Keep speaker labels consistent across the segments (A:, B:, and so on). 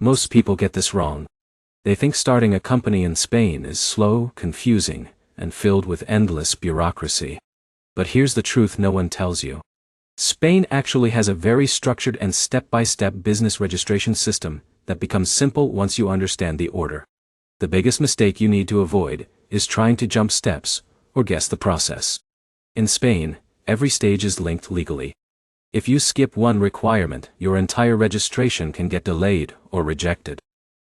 A: Most people get this wrong. They think starting a company in Spain is slow, confusing, and filled with endless bureaucracy. But here's the truth no one tells you. Spain actually has a very structured and step-by-step business registration system that becomes simple once you understand the order. The biggest mistake you need to avoid is trying to jump steps or guess the process. In Spain, every stage is linked legally. If you skip one requirement, your entire registration can get delayed or rejected.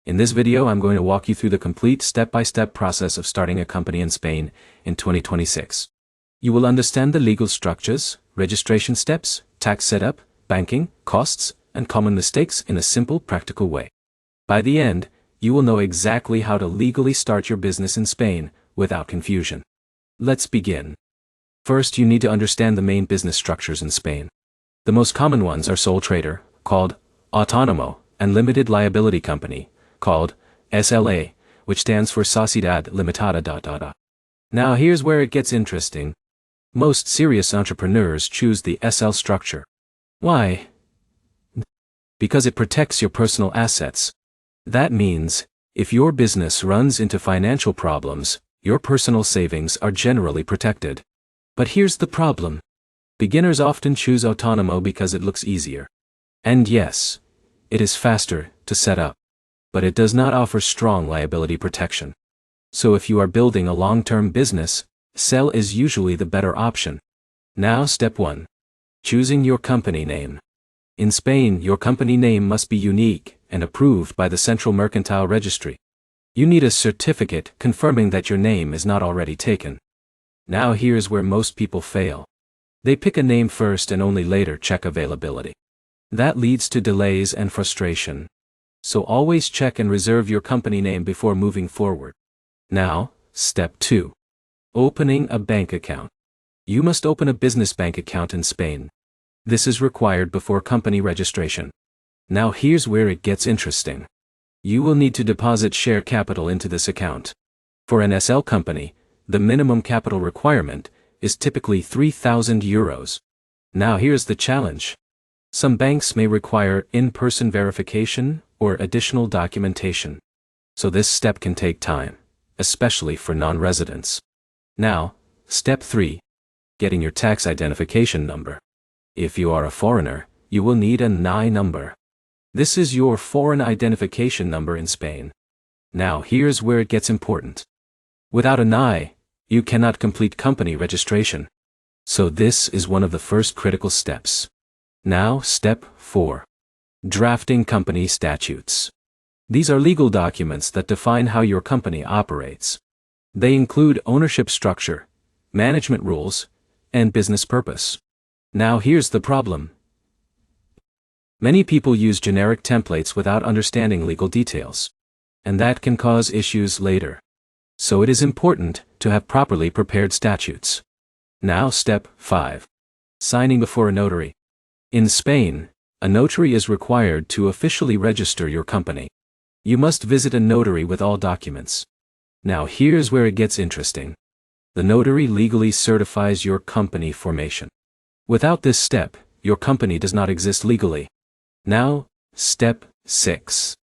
A: In this video, I'm going to walk you through the complete step-by-step process of starting a company in Spain in 2026. You will understand the legal structures, registration steps, tax setup, banking, costs, and common mistakes in a simple, practical way. By the end, you will know exactly how to legally start your business in Spain without confusion. Let's begin. First, you need to understand the main business structures in Spain. The most common ones are sole trader, called autónomo, and limited liability company, called SLA, which stands for Sociedad Limitada. Now here's where it gets interesting. Most serious entrepreneurs choose the SL structure. Why? Because it protects your personal assets. That means, if your business runs into financial problems, your personal savings are generally protected. But here's the problem. Beginners often choose Autónomo because it looks easier. And yes, it is faster to set up. But it does not offer strong liability protection. So if you are building a long-term business, SL is usually the better option. Now step 1. Choosing your company name. In Spain, your company name must be unique and approved by the Central Mercantile Registry. You need a certificate confirming that your name is not already taken. Now here's where most people fail. They pick a name first and only later check availability. That leads to delays and frustration. So always check and reserve your company name before moving forward. Now, step 2. Opening a bank account. You must open a business bank account in Spain. This is required before company registration. Now here's where it gets interesting. You will need to deposit share capital into this account. For an SL company, the minimum capital requirement is typically €3,000. Now here's the challenge. Some banks may require in-person verification or additional documentation. So this step can take time, especially for non-residents. Now, step 3. Getting your tax identification number. If you are a foreigner, you will need an NI number. This is your foreign identification number in Spain. Now here's where it gets important. Without an NI, you cannot complete company registration. So this is one of the first critical steps. Now step 4. Drafting company statutes. These are legal documents that define how your company operates. They include ownership structure, management rules, and business purpose. Now here's the problem. Many people use generic templates without understanding legal details. And that can cause issues later. So it is important to have properly prepared statutes. Now step 5. Signing before a notary. In Spain, a notary is required to officially register your company. You must visit a notary with all documents. Now here's where it gets interesting. The notary legally certifies your company formation. Without this step, your company does not exist legally. Now, step 6.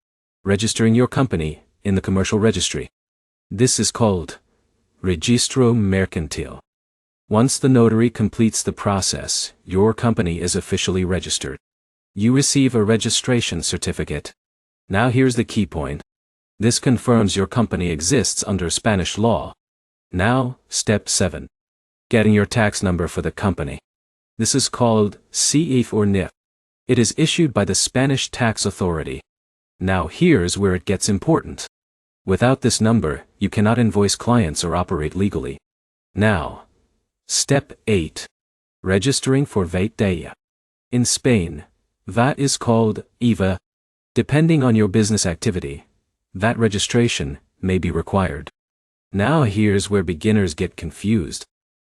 A: Registering your company in the commercial registry. This is called Registro Mercantil. Once the notary completes the process, your company is officially registered. You receive a registration certificate. Now here's the key point. This confirms your company exists under Spanish law. Now, step 7. Getting your tax number for the company. This is called CIF or NIF. It is issued by the Spanish tax authority. Now here's where it gets important. Without this number, you cannot invoice clients or operate legally. Now, step 8. Registering for VAT. In Spain, VAT is called IVA. Depending on your business activity, VAT registration may be required. Now here's where beginners get confused.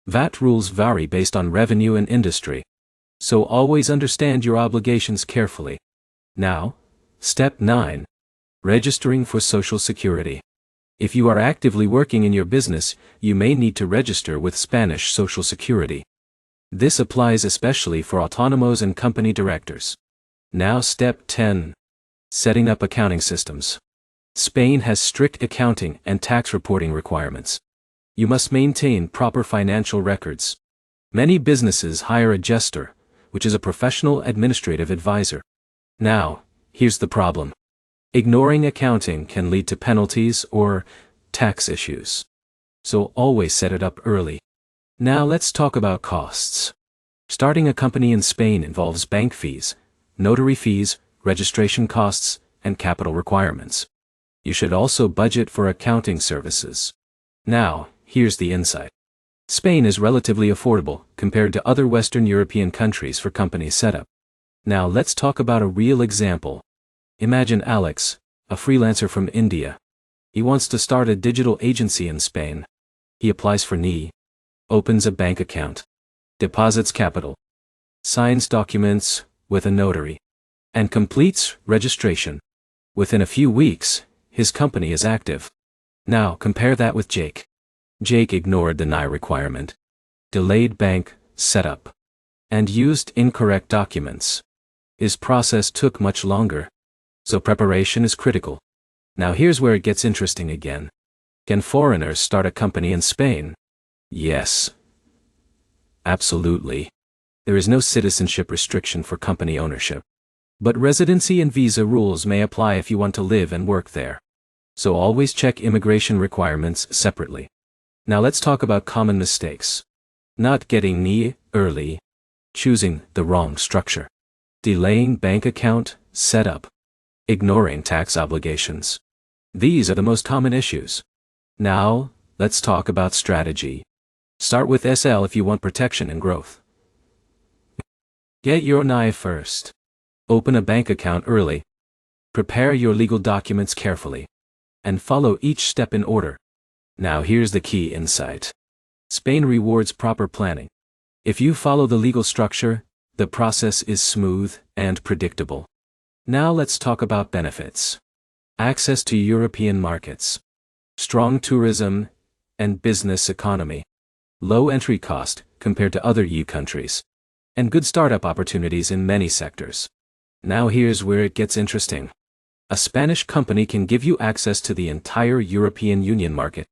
A: VAT rules vary based on revenue and industry. So always understand your obligations carefully. Now, step 9. Registering for Social Security. If you are actively working in your business, you may need to register with Spanish Social Security. This applies especially for autónomos and company directors. Now step 10. Setting up accounting systems. Spain has strict accounting and tax reporting requirements. You must maintain proper financial records. Many businesses hire a gestor, which is a professional administrative advisor. Now, here's the problem. Ignoring accounting can lead to penalties or tax issues. So always set it up early. Now let's talk about costs. Starting a company in Spain involves bank fees, notary fees, registration costs, and capital requirements. You should also budget for accounting services. Now, here's the insight. Spain is relatively affordable compared to other Western European countries for company setup. Now let's talk about a real example. Imagine Alex, a freelancer from India. He wants to start a digital agency in Spain. He applies for NI, opens a bank account, deposits capital, signs documents with a notary, and completes registration. Within a few weeks, his company is active. Now compare that with Jake. Jake ignored the NI requirement, delayed bank setup, and used incorrect documents. His process took much longer. So preparation is critical. Now here's where it gets interesting again. Can foreigners start a company in Spain? Yes. Absolutely. There is no citizenship restriction for company ownership. But residency and visa rules may apply if you want to live and work there. So always check immigration requirements separately. Now let's talk about common mistakes. Not getting NI early. Choosing the wrong structure. Delaying bank account setup. Ignoring tax obligations. These are the most common issues. Now, let's talk about strategy. Start with SL if you want protection and growth. Get your NI first. Open a bank account early. Prepare your legal documents carefully. And follow each step in order. Now here's the key insight. Spain rewards proper planning. If you follow the legal structure, the process is smooth and predictable. Now let's talk about benefits. Access to European markets. Strong tourism and business economy. Low entry cost compared to other EU countries. And good startup opportunities in many sectors. Now here's where it gets interesting. A Spanish company can give you access to the entire European Union market.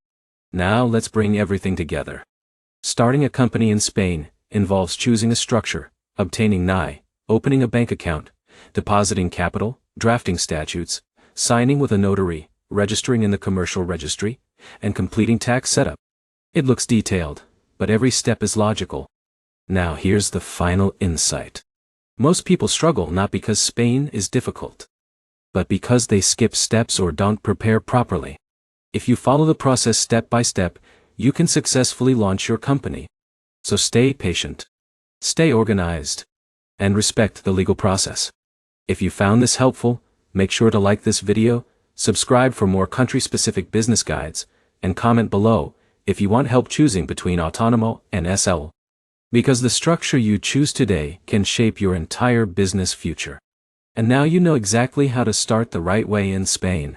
A: Now let's bring everything together. Starting a company in Spain involves choosing a structure, obtaining NI, opening a bank account, depositing capital, drafting statutes, signing with a notary, registering in the commercial registry, and completing tax setup. It looks detailed, but every step is logical. Now here's the final insight. Most people struggle not because Spain is difficult, but because they skip steps or don't prepare properly. If you follow the process step by step, you can successfully launch your company. So stay patient, stay organized, and respect the legal process. If you found this helpful, make sure to like this video, subscribe for more country-specific business guides, and comment below if you want help choosing between Autonomo and SL. Because the structure you choose today can shape your entire business future. And now you know exactly how to start the right way in Spain.